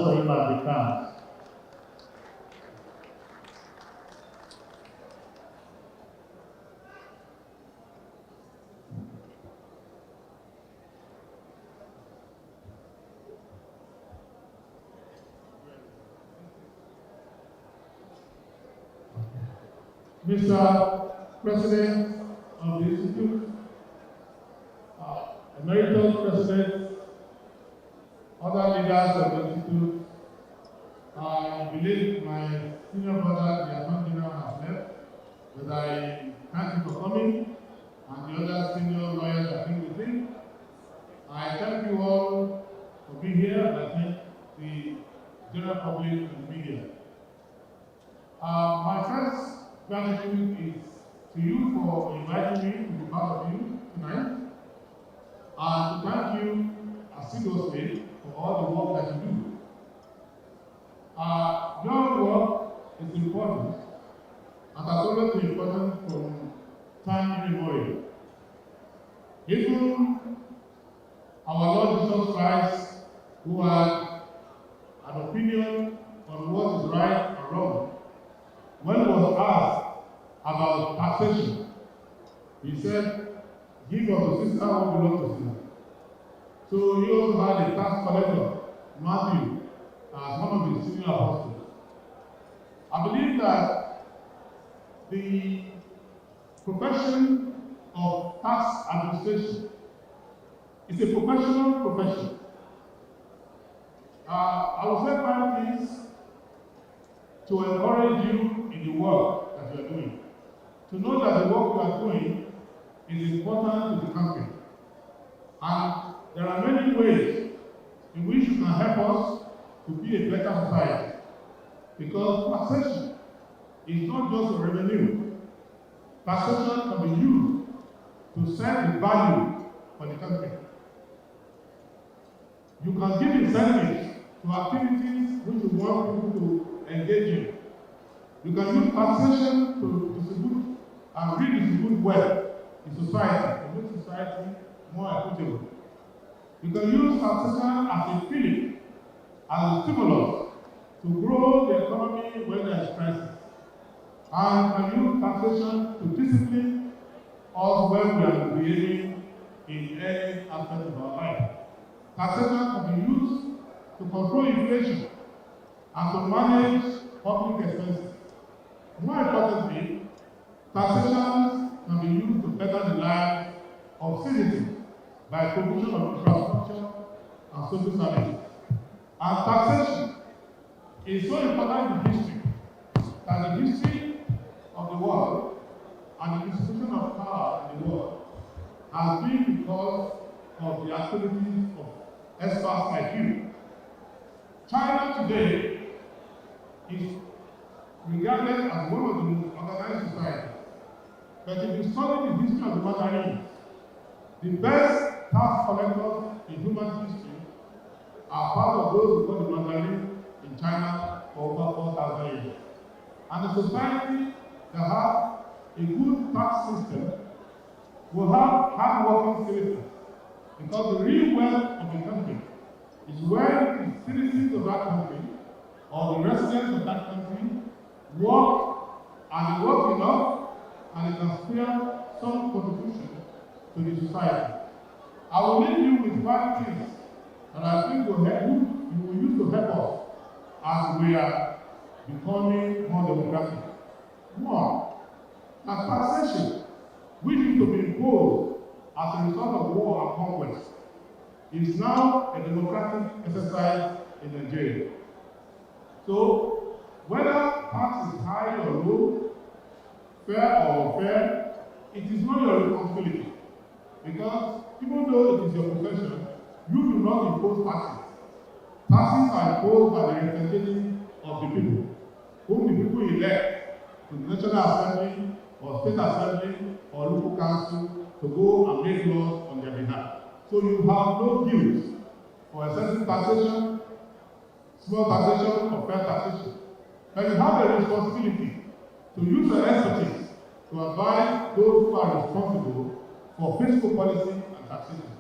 whatsoever they can. Mr. President of the Institute, Emeritus President, other leaders of the Institute, I believe my senior brother, the Attorney General, has left, but I thank you for coming, and the other senior lawyers I think with him. I thank you all for being here, and I thank the general public and the media. My first gratitude is to you for inviting me to be part of you tonight, and to thank you assiduously for all the work that you do. Your work is important, and has always been important from time immemorial. Even our Lord Jesus Christ, who had an opinion on what is right or wrong, when he was asked about taxation, he said, "Give unto Caesar what belongs to Caesar." So he also had a tax collector, Matthew, as one of his senior apostles. I believe that the profession of tax administration is a professional profession. I will say 5 things to encourage you in the work that you are doing. To know that the work you are doing is important to the country. And there are many ways in which you can help us to be a better society. Because taxation is not just a revenue. Taxation can be used to set the value for the country. You can give incentives to activities which you want people to engage in. You can use taxation to distribute and redistribute wealth in society, to make society more equitable. You can use taxation as a fillip, as a stimulus to grow the economy when there is crisis. And you can use taxation to discipline us when we are behaving in any aspect of our life. Taxation can be used to control inflation and to manage public expenses. More importantly, taxation can be used to better the lives of citizens by provision of infrastructure and social services. And taxation is so important in history that the history of the world and the distribution of power in the world has been because of the activities of experts like you. China today is regarded as one of the most organized societies. But if you study the history of the Mandarins, the best tax collectors in human history are part of those who call the Mandarins in China for over 4,000 years. And a society that has a good tax system will have hard-working citizens, because the real wealth of a country is when the citizens of that country or the residents of that country work, and they work enough, and they can spare some contribution to the society. I will leave you with 5 things that I think will help you will use to help us as we are becoming more democratic. One, that taxation, which is to be imposed as a result of war and conquest, is now a democratic exercise in Nigeria. So, whether tax is high or low, fair or unfair, it is not your responsibility. Because even though it is your profession, you do not impose taxes. Taxes are imposed by the representatives of the people, whom the people elect to the National Assembly or State Assembly or local council to go and make laws on their behalf. So you have no guilt for excessive taxation, small taxation, or fair taxation. But you have a responsibility to use your expertise to advise those who are responsible for fiscal policy and taxation.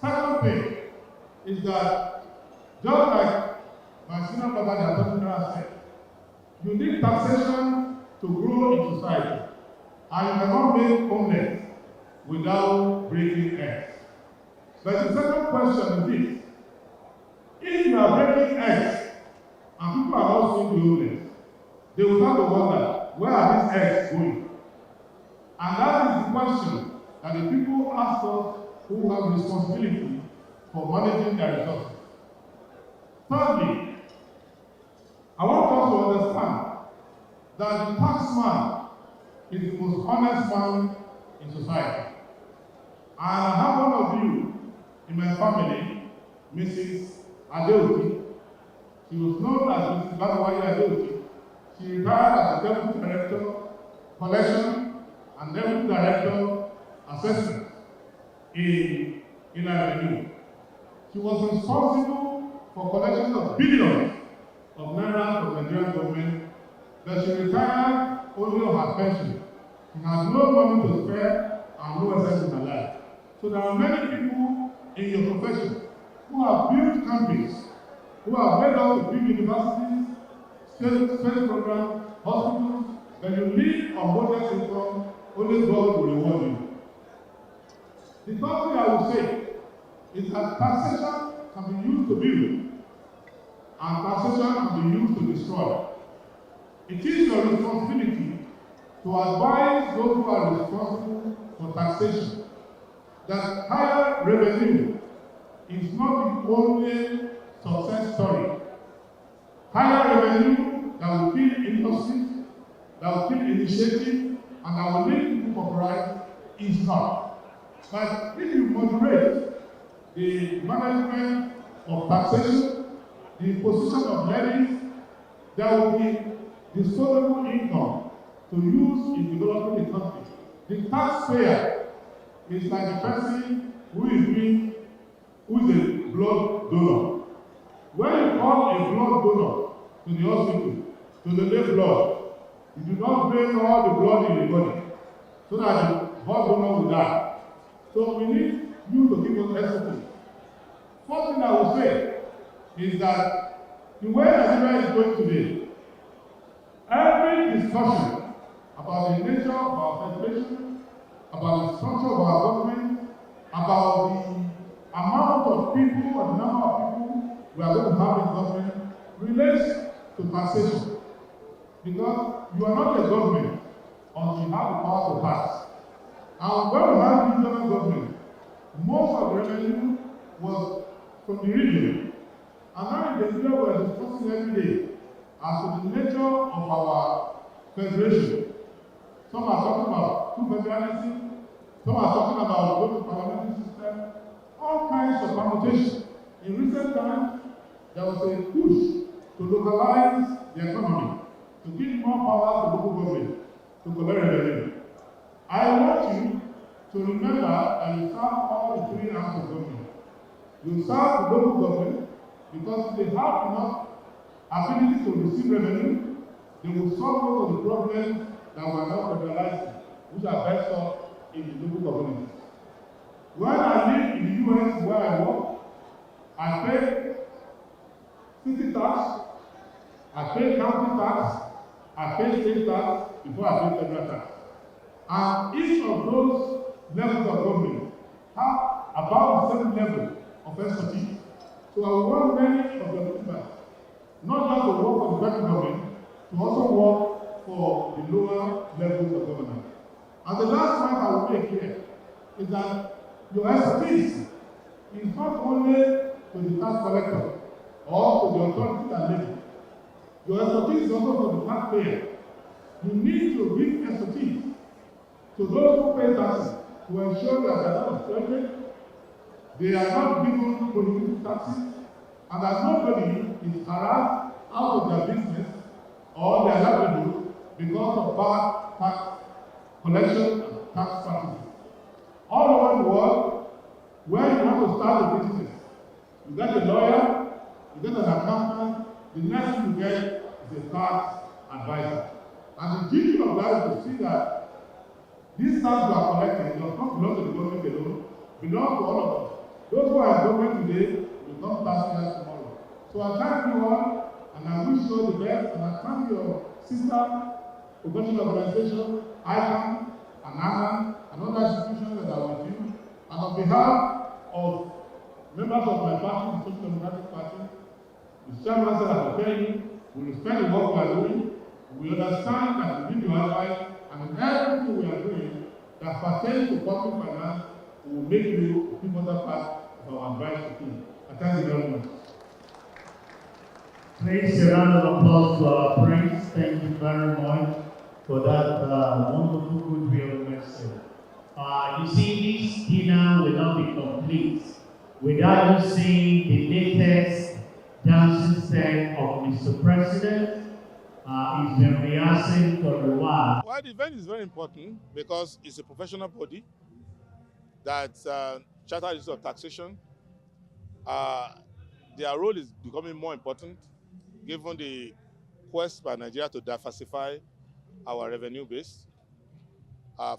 Second thing is that just like brother said. You need taxation to grow in society. And you cannot make omelets without breaking eggs. But the second question is this. If you are breaking eggs and people are not seeing the omelets, they will start to wonder, where are these eggs going? And that is the question that the people ask us who have responsibility for managing their resources. Thirdly, I want us to understand that the taxman is the most honest man in society. And I have one of you in my family, Mrs. Adewole. She was known as Mrs. Adewole. She retired as the Deputy Director, Collection, and Deputy Director, Assessment in Adebayo. She was responsible for collection of billions of naira from the Nigerian government, but she retired only on her pension. She had no money to spare and no assets in her life. So there are many people in your profession who have built countries, who have made us to build universities, space programs, hospitals. When you live on modest income, only God will reward you. The third thing I will say is that taxation can be used to build, and taxation can be used to destroy. It is your responsibility to advise those who are responsible for taxation that higher revenue is not the only success story. Higher revenue that will kill industry, that will kill initiative, and that will make people cooperate is not. But if you moderate the management of taxation, the imposition of levies, there will be disposable income to use in developing the country. The taxpayer is like a person who is a blood donor. When you call a blood donor to the hospital to donate blood, you do not drain all the blood in the body so that the blood donor will die. So we need you to give us SOP. First thing I will say is that the way Nigeria is going today, every discussion about the nature of our federation, about the structure of our government, about the amount of people or the number of people we are going to have in government relates to taxation. Because you are not a government until you have the power to tax. And when we had regional government, most of the revenue was from the region. And now in the media we are discussing every day as to the nature of our federation. Some are talking about two federalism, some are talking about local parliamentary system, all kinds of permutations. In recent times, there was a push to localize the economy, to give more power to local government, to collect revenue. I want you to remember that you serve all the three arms of government. You serve the local government because they have enough ability to receive revenue, they will solve most of the problems that were not federalized, which are best solved in the local communities. When I live in the US where I work, I pay city tax, I pay county tax, I pay state tax before I pay federal tax. And each of those levels of government have about the same level of expertise. So I want many of the members not just to work for the federal government, to also work for the lower levels of government. And the last point I will make here is that your expertise is not only to the tax collector or to the authority that levy. Your expertise is also for the taxpayer. You need to give expertise to those who pay taxes to ensure that they are not exploited, they are not given prohibited taxes, and that nobody is harassed out of their business or their livelihood because of bad tax collection and tax practices. All over the world, when you want to start a business, you get a lawyer, you get an accountant, the next thing you get is a tax advisor. And the duty of that is to see that these tax you are collecting does not belong to the government alone, belong to all of us. Those who are in government today will become taxpayers tomorrow. So I thank you all. And I wish you all the best, and I thank your sister professional organization, ICANN, and ANAN, and other institutions that are with you. And on behalf of members of my party, the Social Democratic Party, the chairman said, I will tell you, we respect the work we are doing, we understand that we need your advice, and in everything we are doing that pertains to public finance, we will make you a pivotal part of our advice to you. And thank you very much. Please, a round of applause to our Prince. Thank you very much for that wonderful goodwill message. You see, this dinner will not be complete without you seeing the latest dancing step of Mr. President. He's been rehearsing for a while. Well, the event is very important because it's a professional body that Chartered Institute of Taxation. Their role is becoming more important given the quest by Nigeria to diversify our revenue base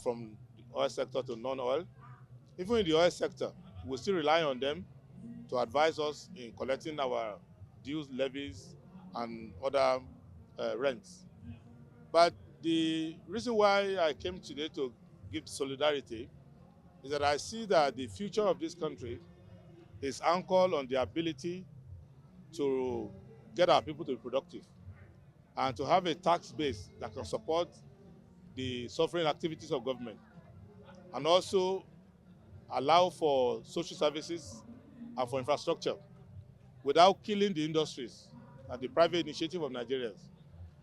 from the oil sector to non-oil. Even in the oil sector, we still rely on them to advise us in collecting our dues, levies, and other rents. But the reason why I came today to give solidarity is that I see that the future of this country is anchored on the ability to get our people to be productive and to have a tax base that can support the sovereign activities of government and also allow for social services and for infrastructure without killing the industries and the private initiative of Nigerians,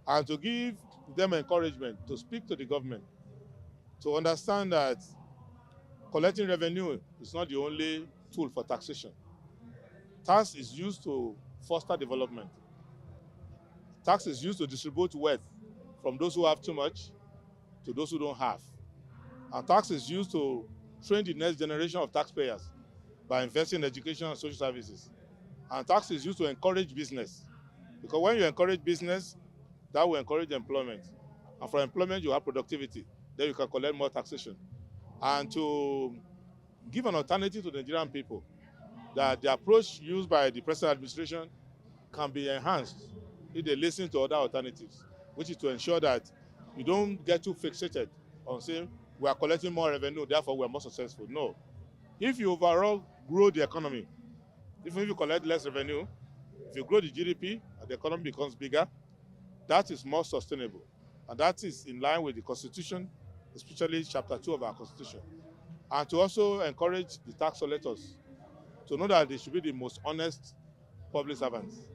and to give them encouragement to speak to the government to understand that collecting revenue is not the only tool for taxation. Tax is used to foster development. Tax is used to distribute wealth from those who have too much to those who don't have. And tax is used to train the next generation of taxpayers by investing in education and social services. And tax is used to encourage business. Because when you encourage business, that will encourage employment. And for employment, you have productivity. Then you can collect more taxation. And to give an alternative to the Nigerian people, that the approach used by the present administration can be enhanced if they listen to other alternatives, which is to ensure that you don't get too fixated on saying we are collecting more revenue, therefore we are more successful. No. If you overall grow the economy, even if you collect less revenue, if you grow the GDP and the economy becomes bigger, that is more sustainable. And that is in line with the Constitution, especially Chapter 2 of our Constitution. And to also encourage the tax collectors to know that they should be the most honest public servants,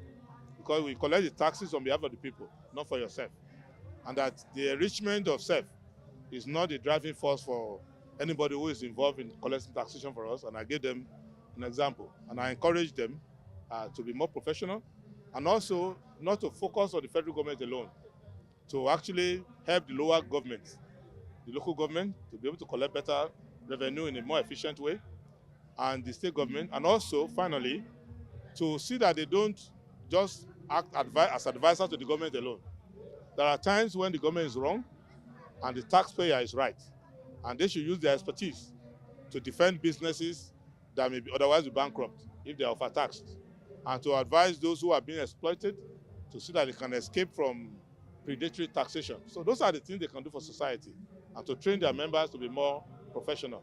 because we collect the taxes on behalf of the people, not for yourself. And that the enrichment of self is not the driving force for anybody who is involved in collecting taxation for us. And I gave them an example. And I encourage them to be more professional and also not to focus on the federal government alone, to actually help the lower governments, the local government, to be able to collect better revenue in a more efficient way, and the state government, and also, finally, to see that they don't just act as advisors to the government alone. There are times when the government is wrong and the taxpayer is right, and they should use their expertise to defend businesses that may be otherwise be bankrupt if they are overtaxed, and to advise those who are being exploited to see that they can escape from predatory taxation. So those are the things they can do for society, and to train their members to be more professional.